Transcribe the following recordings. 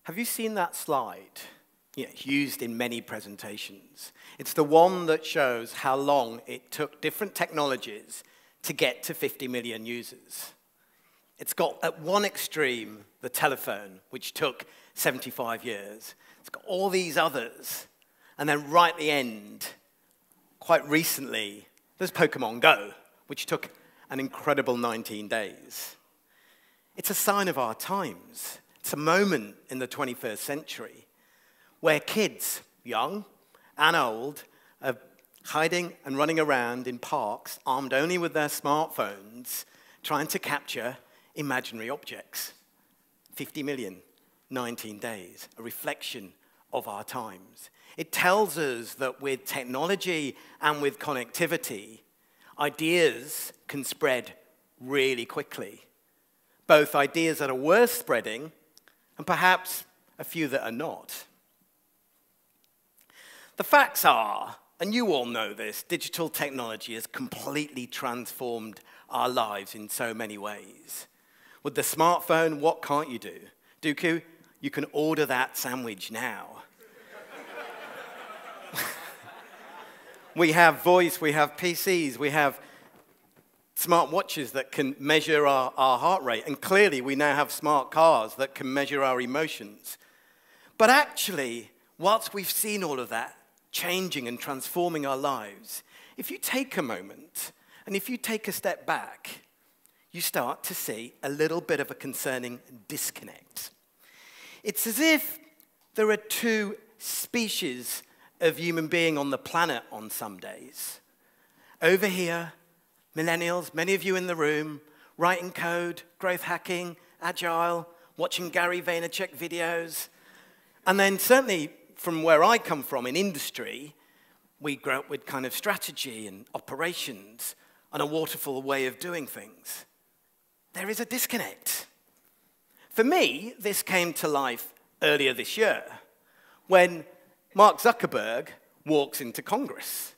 Have you seen that slide? Yeah, used in many presentations. It's the one that shows how long it took different technologies to get to 50 million users. It's got at one extreme the telephone, which took 75 years. It's got all these others. And then right at the end, quite recently, there's Pokemon Go, which took an incredible 19 days. It's a sign of our times. It's a moment in the 21st century where kids, young and old, are hiding and running around in parks, armed only with their smartphones, trying to capture imaginary objects. 50 million, 19 days, a reflection of our times. It tells us that with technology and with connectivity, ideas can spread really quickly. Both ideas that are worth spreading and perhaps a few that are not. The facts are, and you all know this, digital technology has completely transformed our lives in so many ways. With the smartphone, what can't you do? Dooku, you can order that sandwich now. We have voice, we have PCs, we have smart watches that can measure our heart rate. And clearly, we now have smart cars that can measure our emotions. But actually, whilst we've seen all of that changing and transforming our lives, if you take a moment and if you take a step back, you start to see a little bit of a concerning disconnect. It's as if there are two species of human being on the planet on some days. Over here, millennials, many of you in the room, writing code, growth hacking, agile, watching Gary Vaynerchuk videos. And then certainly from where I come from in industry, we grew up with kind of strategy and operations and a waterfall way of doing things. There is a disconnect. For me, this came to life earlier this year when Mark Zuckerberg walks into Congress.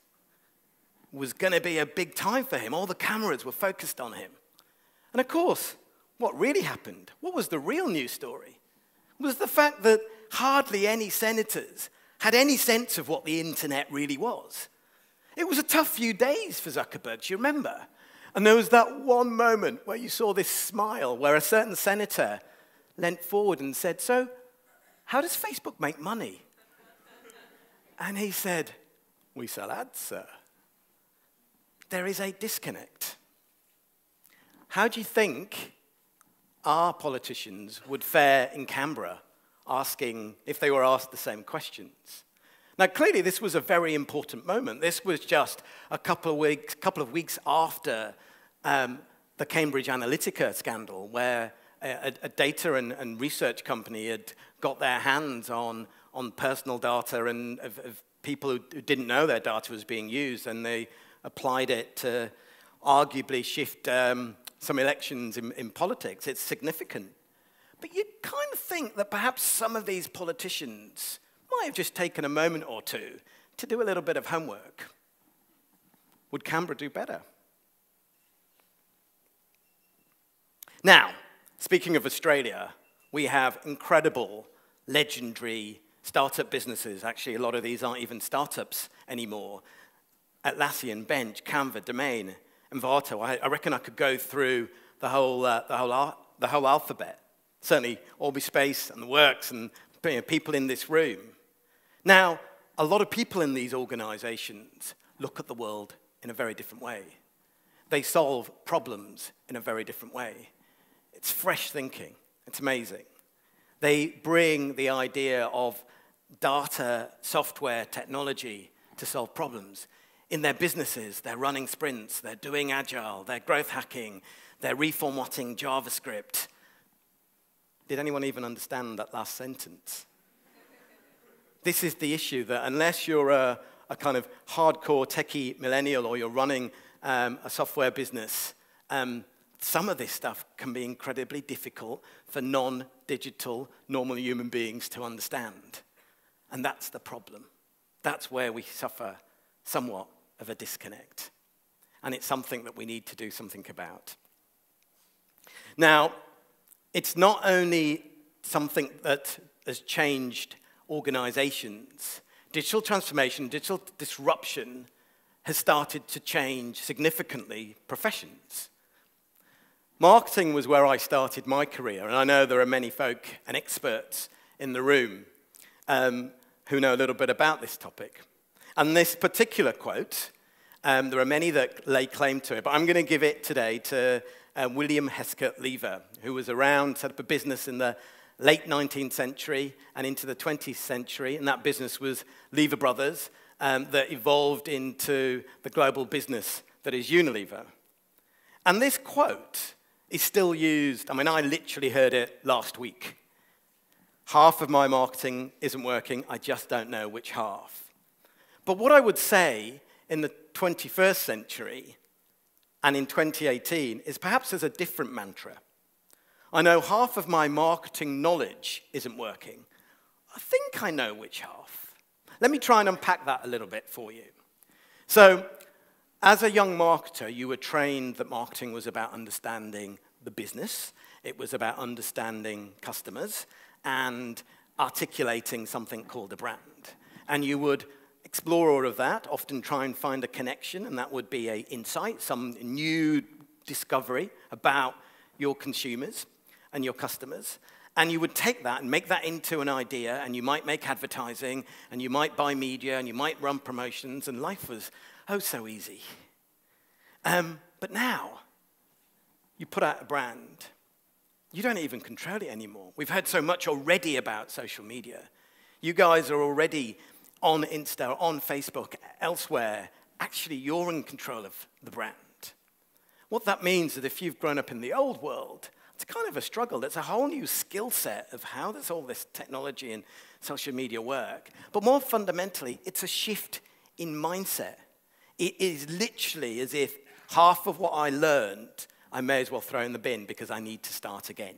It was going to be a big time for him. All the cameras were focused on him. And of course, what really happened, what was the real news story, was the fact that hardly any senators had any sense of what the internet really was. It was a tough few days for Zuckerberg, do you remember? And there was that one moment where you saw this smile, where a certain senator leant forward and said, "So, how does Facebook make money?" And he said, "We sell ads, sir." There is a disconnect. How do you think our politicians would fare in Canberra asking if they were asked the same questions? Now, clearly, this was a very important moment. This was just a couple of weeks after the Cambridge Analytica scandal, where a data and research company had got their hands on personal data and of people who didn't know their data was being used, and they applied it to arguably shift some elections in politics. It's significant. But you'd kind of think that perhaps some of these politicians might have just taken a moment or two to do a little bit of homework. Would Canberra do better? Now, speaking of Australia, we have incredible, legendary startup businesses. Actually, a lot of these aren't even startups anymore. Atlassian, Bench, Canva, Domain, Envato. I reckon I could go through the whole alphabet. Certainly, Orbispace and the Works and people in this room. Now, a lot of people in these organizations look at the world in a very different way. They solve problems in a very different way. It's fresh thinking. It's amazing. They bring the idea of data, software, technology to solve problems. In their businesses, they're running sprints, they're doing agile, they're growth hacking, they're reformatting JavaScript. Did anyone even understand that last sentence? This is the issue, that unless you're a kind of hardcore techie millennial or you're running a software business, some of this stuff can be incredibly difficult for non-digital, normal human beings to understand. And that's the problem. That's where we suffer somewhat of a disconnect. And it's something that we need to do something about. Now, it's not only something that has changed organizations, digital transformation, digital disruption has started to change significantly professions. Marketing was where I started my career, and I know there are many folk and experts in the room who know a little bit about this topic. And this particular quote, there are many that lay claim to it, but I'm going to give it today to William Heskett Lever, who was around, set up a business in the late 19th century and into the 20th century, and that business was Lever Brothers, that evolved into the global business that is Unilever. And this quote is still used. I mean, I literally heard it last week. Half of my marketing isn't working, I just don't know which half. But what I would say in the 21st century and in 2018 is perhaps there's a different mantra. I know half of my marketing knowledge isn't working. I think I know which half. Let me try and unpack that a little bit for you. So, as a young marketer, you were trained that marketing was about understanding the business. It was about understanding customers and articulating something called a brand. And you would explore all of that, often try and find a connection, and that would be an insight, some new discovery about your consumers and your customers. And you would take that and make that into an idea, and you might make advertising, and you might buy media, and you might run promotions, and life was, oh, so easy. But now, you put out a brand. You don't even control it anymore. We've heard so much already about social media. You guys are already on Insta, on Facebook, elsewhere. Actually, you're in control of the brand. What that means is if you've grown up in the old world, it's kind of a struggle. It's a whole new skill set of how does all this technology and social media work. But more fundamentally, it's a shift in mindset. It is literally as if half of what I learned, I may as well throw in the bin because I need to start again.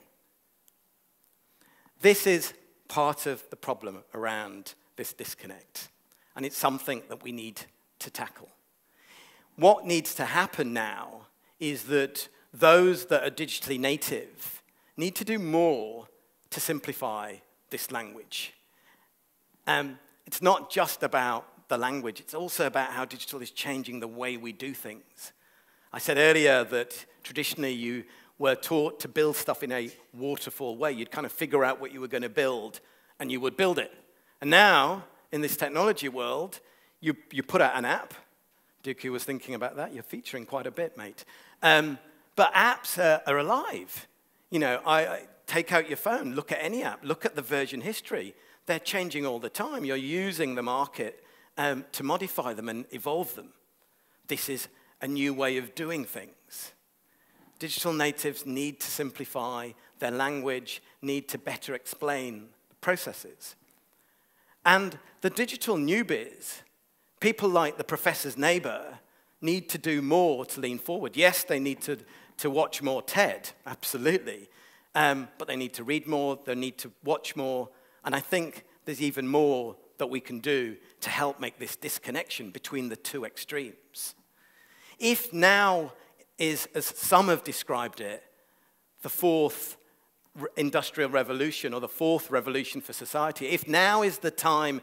This is part of the problem around this disconnect, and it's something that we need to tackle. What needs to happen now is that those that are digitally native need to do more to simplify this language. It's not just about the language, it's also about how digital is changing the way we do things. I said earlier that traditionally you were taught to build stuff in a waterfall way. You'd kind of figure out what you were going to build, and you would build it. And now, in this technology world, you put out an app. Dooku was thinking about that. You're featuring quite a bit, mate. But apps are alive. You know, I take out your phone, look at any app, look at the version history. They're changing all the time. You're using the market to modify them and evolve them. This is a new way of doing things. Digital natives need to simplify their language, need to better explain the processes. And the digital newbies, people like the professor's neighbor, need to do more to lean forward. Yes, they need to watch more TED, absolutely. But they need to read more, they need to watch more, and I think there's even more that we can do to help make this disconnection between the two extremes. If now is, as some have described it, the fourth industrial revolution or the fourth revolution for society, if now is the time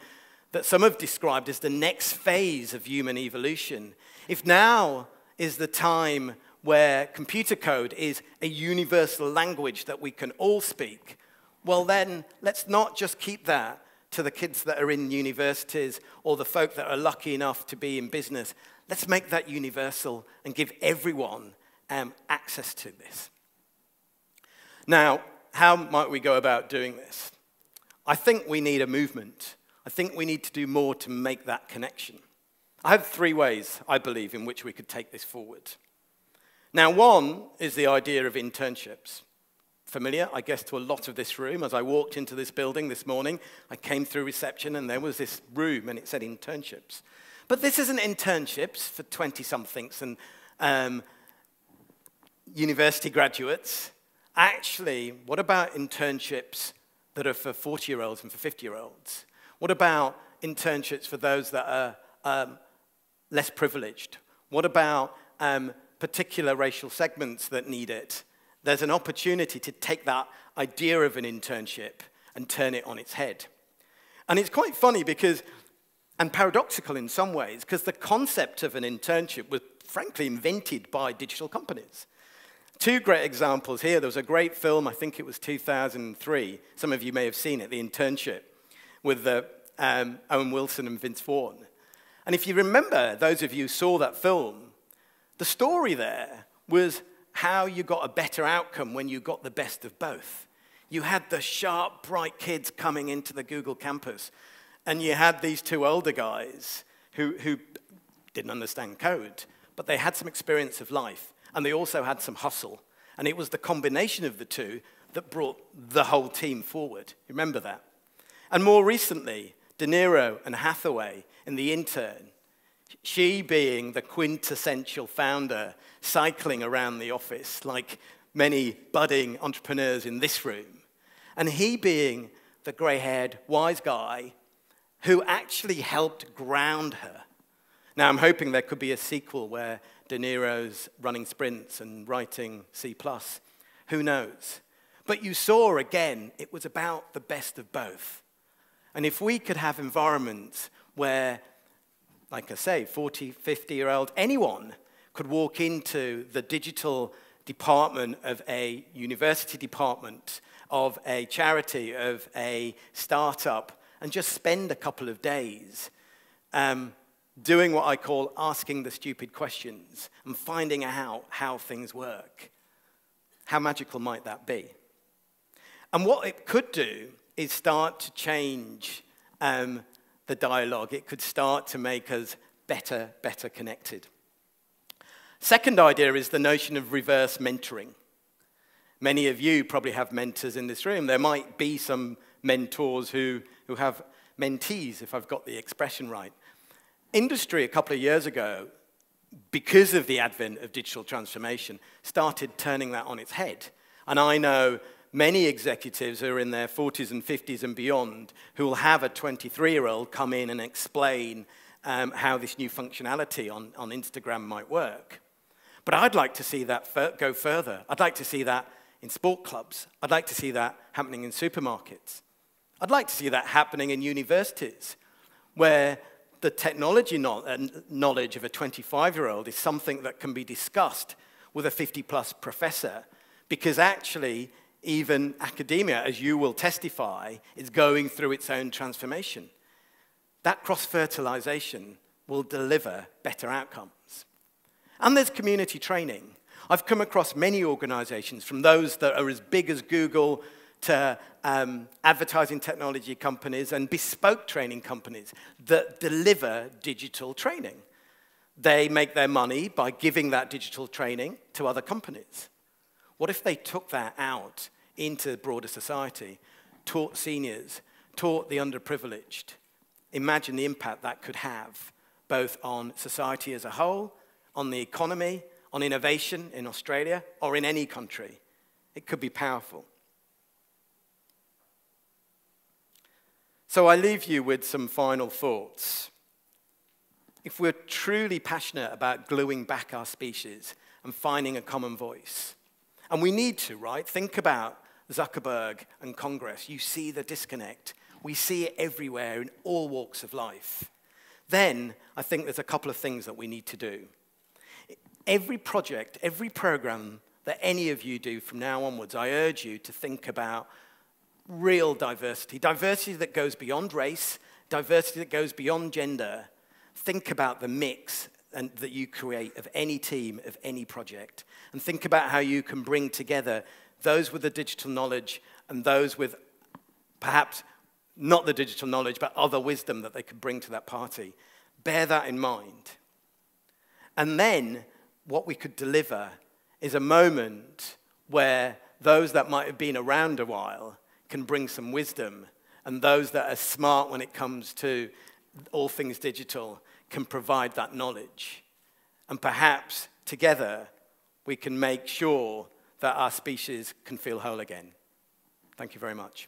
that some have described as the next phase of human evolution, if now is the time where computer code is a universal language that we can all speak, well then let's not just keep that to the kids that are in universities or the folk that are lucky enough to be in business. Let's make that universal and give everyone access to this. Now, how might we go about doing this? I think we need a movement. I think we need to do more to make that connection. I have 3 ways, I believe, in which we could take this forward. Now, one is the idea of internships. Familiar, I guess, to a lot of this room. As I walked into this building this morning, I came through reception and there was this room and it said internships. But this isn't internships for 20-somethings and university graduates. Actually, what about internships that are for 40-year-olds and for 50-year-olds? What about internships for those that are less privileged? What about particular racial segments that need it? There's an opportunity to take that idea of an internship and turn it on its head. And it's quite funny because, and paradoxical in some ways, because the concept of an internship was frankly invented by digital companies. Two great examples here. There was a great film, I think it was 2003. Some of you may have seen it, The Internship, with Owen Wilson and Vince Vaughn. And if you remember, those of you who saw that film, the story there was how you got a better outcome when you got the best of both. You had the sharp, bright kids coming into the Google campus, and you had these two older guys who didn't understand code, but they had some experience of life, and they also had some hustle. And it was the combination of the two that brought the whole team forward. You remember that? And more recently, De Niro and Hathaway in The Intern, she being the quintessential founder, cycling around the office like many budding entrepreneurs in this room, and he being the gray-haired, wise guy who actually helped ground her. Now, I'm hoping there could be a sequel where De Niro's running sprints and writing C++. Who knows? But you saw, again, it was about the best of both. And if we could have environments where, like I say, 40, 50-year-old, anyone could walk into the digital department of a university department, of a charity, of a startup, and just spend a couple of days doing what I call asking the stupid questions and finding out how things work. How magical might that be? And what it could do is start to change the dialogue. It could start to make us better connected. Second idea is the notion of reverse mentoring. Many of you probably have mentors in this room. There might be some mentors who have mentees, if I've got the expression right. Industry, a couple of years ago, because of the advent of digital transformation, started turning that on its head. And I know many executives who are in their 40s and 50s and beyond who will have a 23-year-old come in and explain how this new functionality on Instagram might work. But I'd like to see that go further. I'd like to see that in sport clubs. I'd like to see that happening in supermarkets. I'd like to see that happening in universities, where the technology knowledge of a 25-year-old is something that can be discussed with a 50-plus professor, because actually, even academia, as you will testify, is going through its own transformation. That cross-fertilization will deliver better outcomes. And there's community training. I've come across many organizations, from those that are as big as Google to advertising technology companies and bespoke training companies that deliver digital training. They make their money by giving that digital training to other companies. What if they took that out into broader society, taught seniors, taught the underprivileged? Imagine the impact that could have, both on society as a whole, on the economy, on innovation in Australia, or in any country. It could be powerful. So I leave you with some final thoughts. If we're truly passionate about gluing back our species and finding a common voice, and we need to, right? Think about Zuckerberg and Congress. You see the disconnect. We see it everywhere in all walks of life. Then I think there's a couple of things that we need to do. Every project, every program that any of you do from now onwards, I urge you to think about real diversity. Diversity that goes beyond race, diversity that goes beyond gender. Think about the mix that you create of any team, of any project. And think about how you can bring together those with the digital knowledge and those with perhaps not the digital knowledge, but other wisdom that they could bring to that party. Bear that in mind. And then what we could deliver is a moment where those that might have been around a while can bring some wisdom, and those that are smart when it comes to all things digital can provide that knowledge. And perhaps together we can make sure that our species can feel whole again. Thank you very much.